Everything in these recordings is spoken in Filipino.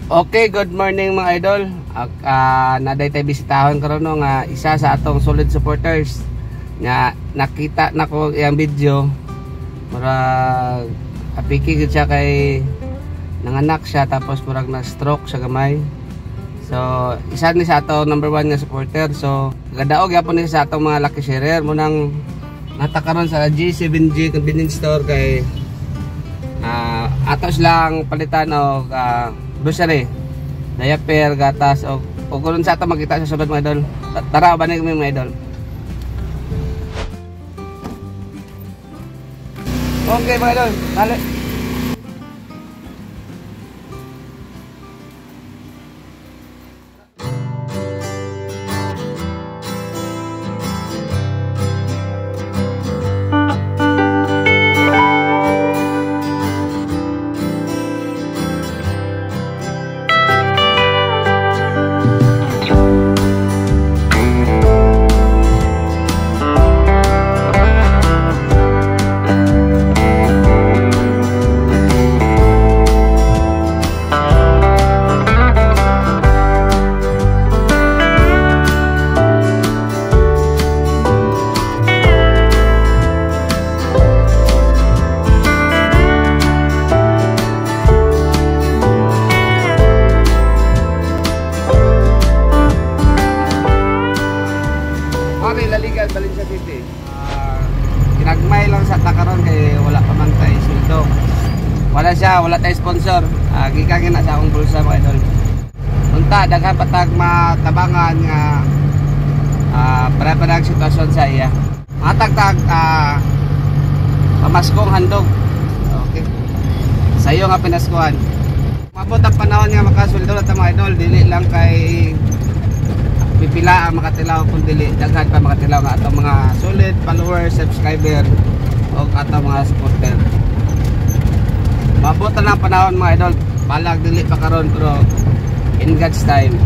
Okay, good morning mga idol. Naday tayo bisitahon karon no nga isa sa atong solid supporters. Nga nakita nako iyang video. Murag apiki gid siya kay nanganak siya tapos murag na-stroke siya gamay. So, isa ni sa atong number 1 nga supporter. So, gadaog gyapon ni sa atong mga lucky sharer mo nang natakaron sa G7G convenience store kay atos lang palitan og grocery, diaper, gatas o kung sa ito magkita sa sunod mga idol. Tara, banig kami mga idol. Okay mga idol, tali. Valencia City. Ginagmay lang sa takaron kay wala pa man tayo sildo. Wala tayo sponsor. Gikan na sa akong bulsa mga idol. Unta daghan patag matabangan nga para sitwasyon sa iya. Matagtag pamaskong handog. Okay. Sayo nga pinaskuhan. Mabot ang panahon nga makasuldo na ta mga idol, dili lang kay pipila ang makatilaw kung dili daghan pa makatilaw nga atong mga solid followers, subscriber o atong mga supporter. Mabot na ang panahon mga idol, balag dili pa karon pero in God's time.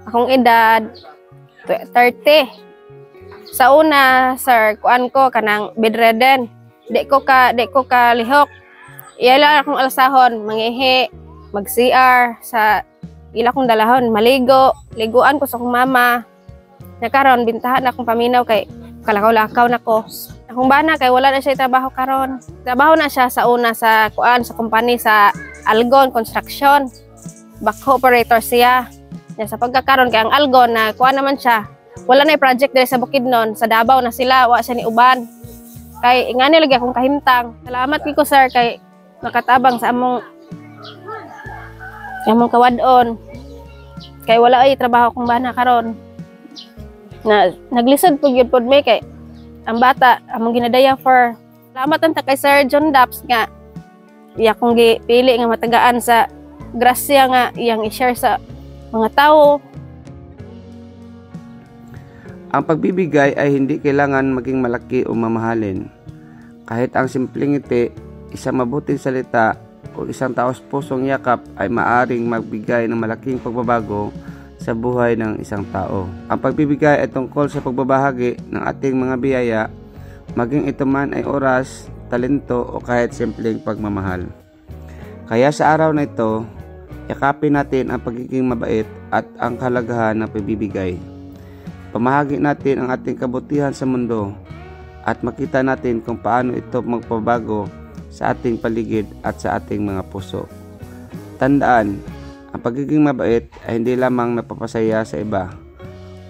Akong edad 30. Sa una, sir, kuan ko kanang bedridden. Di ko ka lihok. Iyala akong alasahon, mangihi, mag-CR sa ila kong dalahon, maligo, liguan ko sa akong mama. Nakaron bintahan akong paminaw kay kalakaw-lakaw nako. Akong bana kay wala na siya trabaho karon. Trabaho na siya sa una sa kuan sa company sa Algon Construction. Back operator siya. Sa pagkakaroon kay ang Algon na kuha naman siya, wala na project diri sa Bukidnon, sa Davao na sila, wa siya ni uban. Kay ingani lagi akong kahimtang. Salamat kay ko sir kay nakatabang sa among kawadon. Kay wala ay trabaho kong bana karon. Na naglisod pug gyud pod me kay ang bata among ginadaya for. Salamat ang kay Sir John Daps nga iya kong gipili nga matagaan sa grasya nga iyang i-share sa mga tao. Ang pagbibigay ay hindi kailangan maging malaki o mamahalin. Kahit ang simpleng ngiti, isang mabuting salita o isang taos pusong yakap ay maaring magbigay ng malaking pagbabago sa buhay ng isang tao. Ang pagbibigay ay tungkol sa pagbabahagi ng ating mga biyaya, maging ito man ay oras, talento o kahit simpleng pagmamahal. Kaya sa araw na ito, yakapin natin ang pagiging mabait at ang kahalagahan ng pagbibigay. Pamahagi natin ang ating kabutihan sa mundo at makita natin kung paano ito magpabago sa ating paligid at sa ating mga puso. Tandaan, ang pagiging mabait ay hindi lamang napapasaya sa iba,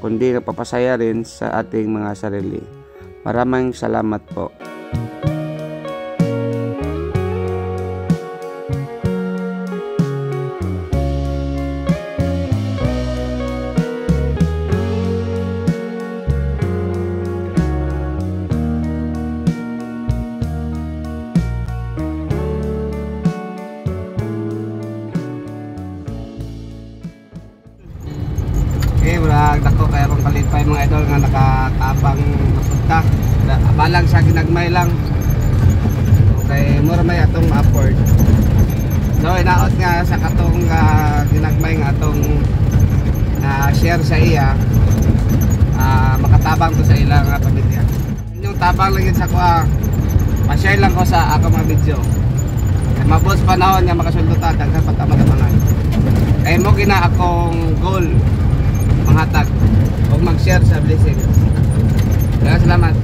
kundi napapasaya rin sa ating mga sarili. Maraming salamat po. Okay, murag dako kaya akong kalipay mga idol nga nakatabang mapunta. Abalang sa ginagmay lang. Okay, mura may atong afford. So inaot nga sa katong ginagmay nga atong share sa iya. Makatabang to sa ilang pamilya. Inyong tabang lang yun sa kuha. Pa-share lang ko sa ako mga video. Kaya mabos panahon nga makasuldo ta daghan patama-tamangan. Kaya mo gina akong goal manghatag o mag-share sa blessing. Salamat.